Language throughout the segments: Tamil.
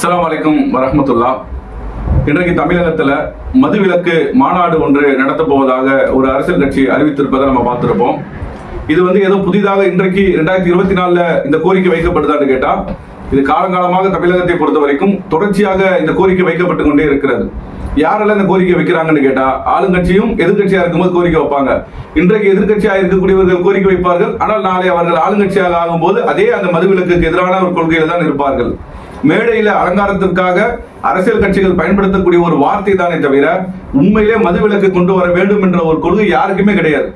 அஸ்ஸலாமு அலைக்கும் வரஹ்மத்துல்லாஹ். இன்றைக்கு தமிழகத்தில் மதுவிலக்கு மாநாடு ஒன்று நடத்தப் போவதாக ஒரு அரசியல் கட்சி அறிவித்திருப்பதை நம்ம பார்த்திருப்போம். இது ஏதோ புதிதாக இன்றைக்கு 2024 இந்த கோரிக்கை வைக்கப்படுதான்னு கேட்டா, இது காலங்காலமாக தமிழகத்தை பொறுத்த வரைக்கும் தொடர்ச்சியாக இந்த கோரிக்கை வைக்கப்பட்டு கொண்டே இருக்கிறது. யாரெல்லாம் இந்த கோரிக்கை வைக்கிறாங்கன்னு கேட்டா, ஆளுங்கட்சியும் எதிர்கட்சியா இருக்கும்போது கோரிக்கை வைப்பாங்க. இன்றைக்கு எதிர்கட்சியாக இருக்கக்கூடியவர்கள் கோரிக்கை வைப்பார்கள். ஆனால் நாளை அவர்கள் ஆளுங்கட்சியாக ஆகும்போது அதே அந்த மதுவிலக்குக்கு எதிரான ஒரு கொள்கையில தான் இருப்பார்கள். மேடையில அலங்காரத்திற்காக அரசியல் கட்சிகள் பயன்படுத்தக்கூடிய ஒரு வார்த்தை தானே தவிர உண்மையிலே மதுவிலக்கு கொண்டு வர வேண்டும் என்ற ஒரு கொள்கை யாருக்குமே கிடையாது.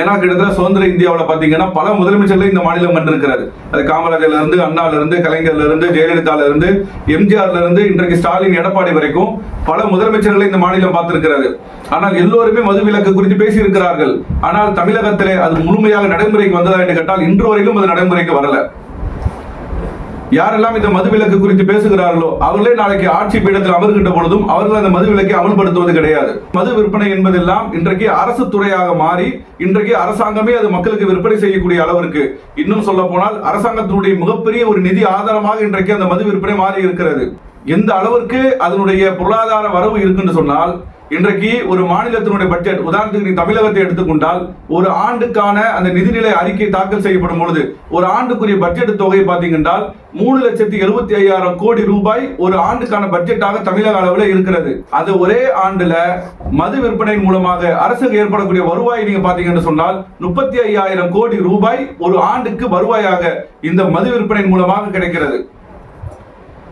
ஏன்னா கிட்டத்தட்ட சுதந்திர இந்தியாவில் பாத்தீங்கன்னா பல முதலமைச்சர்கள் இந்த மாநிலம் கண்டிருக்கிறது. அது காமராஜர்ல இருந்து, அண்ணால இருந்து, கலைஞர்ல இருந்து, ஜெயலலிதால இருந்து, எம்ஜிஆர்ல இருந்து இன்றைக்கு ஸ்டாலின், எடப்பாடி வரைக்கும் பல முதலமைச்சர்களை இந்த மாநிலம் பார்த்திருக்கிறது. ஆனால் எல்லோருமே மதுவிலக்கு குறித்து பேசியிருக்கிறார்கள். ஆனால் தமிழகத்திலே அது முழுமையாக நடைமுறைக்கு வந்ததா என்று கேட்டால் இன்று வரைக்கும் அது நடைமுறைக்கு வரல. யாரெல்லாம் இந்த மதுவிலக்கு குறித்து பேசுகிறார்களோ அவர்களே நாளைக்கு ஆட்சி பீடத்தில் அமர்கின்ற பொழுதும் அவர்கள் அந்த மதுவிலக்கை அமல்படுத்துவது கிடையாது. மது விற்பனை என்பதெல்லாம் இன்றைக்கு அரசு துறையாக மாறி இன்றைக்கு அரசாங்கமே அது மக்களுக்கு விற்பனை செய்யக்கூடிய அளவிற்கு, இன்னும் சொல்ல போனால் அரசாங்கத்தினுடைய மிகப்பெரிய ஒரு நிதி ஆதாரமாக இன்றைக்கு அந்த மது விற்பனை மாறி இருக்கிறது. எந்த அளவிற்கு அதனுடைய பொருளாதார வரவு இருக்குன்னு சொன்னால், இன்றைக்கு ஒரு மாநிலத்தினுடைய பட்ஜெட், உதாரணத்துக்கு தமிழகத்தை எடுத்துக்கொண்டால் ஒரு ஆண்டுக்கான அந்த நிதிநிலை அறிக்கை தாக்கல் செய்யப்படும் பொழுது ஒரு ஆண்டுக்குரிய பட்ஜெட் தொகை பார்த்தீங்கன்னா 3,75,000 கோடி ரூபாய் ஒரு ஆண்டுக்கான பட்ஜெட்டாக தமிழக அளவில் இருக்கிறது. அது ஒரே ஆண்டுல மது விற்பனை மூலமாக அரசுக்கு ஏற்படக்கூடிய வருவாய் நீங்க பாத்தீங்கன்னு சொன்னால் 35,000 கோடி ரூபாய் ஒரு ஆண்டுக்கு வருவாயாக இந்த மது விற்பனை மூலமாக கிடைக்கிறது.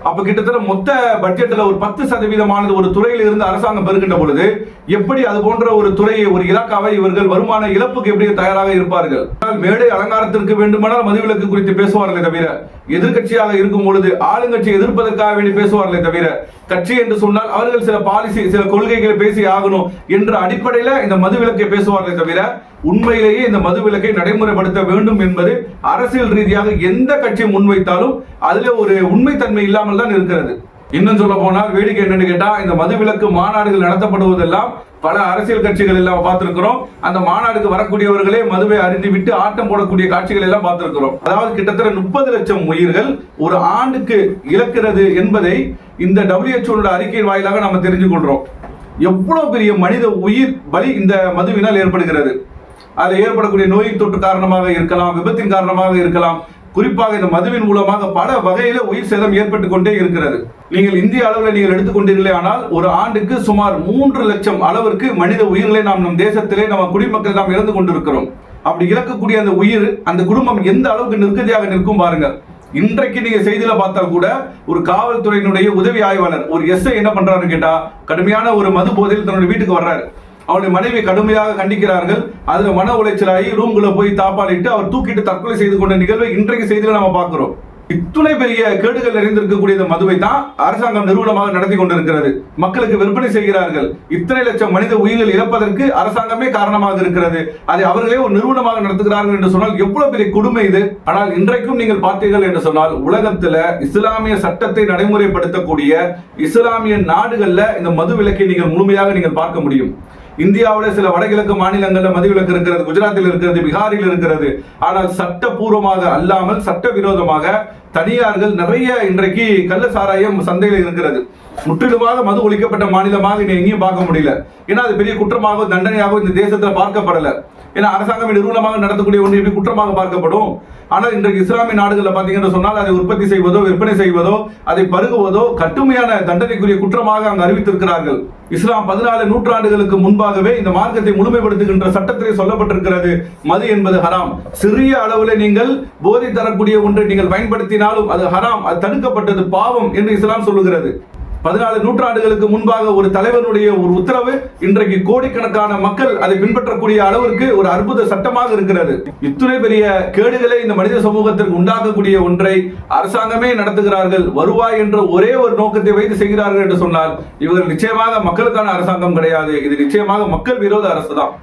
அப்ப கிட்டத்தட்ட மொத்த பட்ஜெட்ல ஒரு 10% ஒரு துறையில் இருந்து அரசாங்கம் பெறுகின்ற பொழுது எப்படி அது போன்ற ஒரு துறையை, ஒரு இலாக்காவை இவர்கள் வருமான இழப்புக்கு எப்படி தயாராக இருப்பார்கள்? மேடை அலங்காரத்திற்கு வேண்டுமானால் மதுவிலக்கு குறித்து பேசுவார்களே தவிர, எதிர்கட்சியாக இருக்கும் பொழுது ஆளுங்கட்சி எதிர்ப்பதற்காக வேண்டி பேசுவார்களே தவிர, கட்சி என்று சொன்னால் அவர்கள் சில பாலிசி, சில கொள்கைகளை பேசி ஆகணும் என்ற அடிப்படையில இந்த மதுவிலக்கை பேசுவார்களே தவிர, உண்மையிலேயே இந்த மதுவிலக்கை நடைமுறைப்படுத்த வேண்டும் என்பது அரசியல் ரீதியாக எந்த கட்சி முன்வைத்தாலும் அதுல ஒரு உண்மைத்தன்மை இல்லாமல் தான் இருக்கிறது. இன்னும் சொல்ல போனால் வேடிக்கை என்னன்னு கேட்டா, இந்த மதுவிலக்கு மாநாடுகள் நடத்தப்படுவதெல்லாம் பல அரசியல் கட்சிகள் எல்லாம் பார்த்திருக்கிறோம். அந்த மாநாடுக்கு வரக்கூடியவர்களே மதுவை அருந்தி விட்டு ஆட்டம் போடக்கூடிய காட்சிகள் எல்லாம் பார்த்திருக்கிறோம். அதாவது கிட்டத்தட்ட 30 லட்சம் உயிர்கள் ஒரு ஆண்டுக்கு இழக்கிறது என்பதை இந்த WHO அறிக்கையின் வாயிலாக நாம தெரிஞ்சு கொள்றோம். எவ்வளவு பெரிய மனித உயிர் பலி இந்த மதுவினால் ஏற்படுகிறது. அதில் ஏற்படக்கூடிய நோயின் தொற்று காரணமாக இருக்கலாம், விபத்தின் காரணமாக இருக்கலாம். குறிப்பாக இந்த மதுவின் மூலமாக பல வகையில உயிர் சேதம் ஏற்பட்டுக் கொண்டே இருக்கிறது. நீங்கள் இந்திய அளவில் நீங்கள் எடுத்துக்கொண்டீர்களே ஆனால் ஒரு ஆண்டுக்கு சுமார் 3 லட்சம் அளவிற்கு மனித உயிர்களை நம் தேசத்திலே நம்ம குடிமக்கள் நாம் இழந்து கொண்டிருக்கிறோம். அப்படி இழக்கக்கூடிய அந்த உயிர், அந்த குடும்பம் எந்த அளவுக்கு நிற்கதியாக நிற்கும் பாருங்க. இன்றைக்கு நீங்க செய்தியில பார்த்தால் கூட ஒரு காவல்துறையினுடைய உதவி ஆய்வாளர், ஒரு எஸ்ஐ என்ன பண்றாருன்னு கேட்டா, கடுமையான ஒரு மது போதையில் தன்னுடைய வீட்டுக்கு வர்றாரு. அவருடைய மனைவி கடுமையாக கண்டிக்கிறார்கள். அதுல மன உளைச்சலாகி ரூம்குள்ள போய் தாப்பாலிட்டு அவர் தூக்கிட்டு தற்கொலை செய்து கொண்ட நிகழ்வை இன்றைக்கு செய்தியில நம்ம பார்க்கிறோம். இத்துணை பெரிய கேடுகள் நிறைந்திருக்கக்கூடிய இந்த மதுவை தான் அரசாங்கம் நிறுவனமாக நடத்தி கொண்டிருக்கிறது. மக்களுக்கு விற்பனை செய்கிறார்கள். இத்தனை லட்சம் மனித உயிர்கள் இழப்பதற்கு அரசாங்கமே காரணமாக இருக்கிறது. அதை அவர்களே ஒரு நிறுவனமாக நடத்துகிறார்கள் என்று சொன்னால் எவ்வளவு பெரிய கொடுமை இது. ஆனால் இன்றைக்கும் நீங்கள் பார்த்தீர்கள் என்று சொன்னால் உலகத்துல இஸ்லாமிய சட்டத்தை நடைமுறைப்படுத்தக்கூடிய இஸ்லாமிய நாடுகள்ல இந்த மது விலக்கை நீங்கள் முழுமையாக நீங்கள் பார்க்க முடியும். இந்தியாவில் சில வடகிழக்கு மாநிலங்களில் மதுவிலக்கு இருக்கிறது, குஜராத்தில் இருக்கிறது, பீகாரில் இருக்கிறது. ஆனால் சட்டப்பூர்வமாக அல்லாமல் சட்டவிரோதமாக தனியார்கள் நிறைய இன்றைக்கு கள்ள சாராயம் சந்தையில் இருக்கிறது. முற்றிலுமாக மது ஒழிக்கப்பட்ட மாநிலமாக இனி எங்கேயும் பார்க்க முடியல. ஏன்னா அது பெரிய குற்றமாக, தண்டனையாக இந்த தேசத்தில் பார்க்கப்படல. ஏன்னா அரசாங்கம் நிறுவனமாக நடத்தக்கூடிய ஒன்று எப்படி குற்றமாக பார்க்கப்படும்? ஆனால் இன்றைக்கு இஸ்லாமிய நாடுகளில் பார்த்தீங்கன்னு சொன்னால் அதை உற்பத்தி செய்வதோ, விற்பனை செய்வதோ, அதை பருகுவதோ கடுமையான தண்டனைக்குரிய குற்றமாக அங்கு அறிவித்திருக்கிறார்கள். இஸ்லாம் 14 நூற்றாண்டுகளுக்கு முன்பாகவே இந்த மார்க்கத்தை முழுமைப்படுத்துகின்ற சட்டத்திலே சொல்லப்பட்டிருக்கிறது, மது என்பது ஹராம். சிறிய அளவில் நீங்கள் போதை தரக்கூடிய ஒன்றை நீங்கள் பயன்படுத்தினாலும் அது ஹராம், அது தடுக்கப்பட்டது, பாவம் என்று இஸ்லாம் சொல்லுகிறது. 14 நூற்றாண்டுகளுக்கு முன்பாக ஒரு தலைவனுடைய ஒரு உத்தரவு இன்றைக்கு கோடிக்கணக்கான மக்கள் அதை பின்பற்றக்கூடிய அளவிற்கு ஒரு அற்புத சட்டமாக இருக்கிறது. இத்துணை பெரிய கேடுகளை இந்த மனித சமூகத்திற்கு உண்டாக்கக்கூடிய ஒன்றை அரசாங்கமே நடத்துகிறார்கள். வருவாய் என்ற ஒரே ஒரு நோக்கத்தை வைத்து செய்கிறார்கள் என்று சொன்னால் இவர்கள் நிச்சயமாக மக்களுக்கான அரசாங்கம் கிடையாது. இது நிச்சயமாக மக்கள் விரோத அரசு தான்.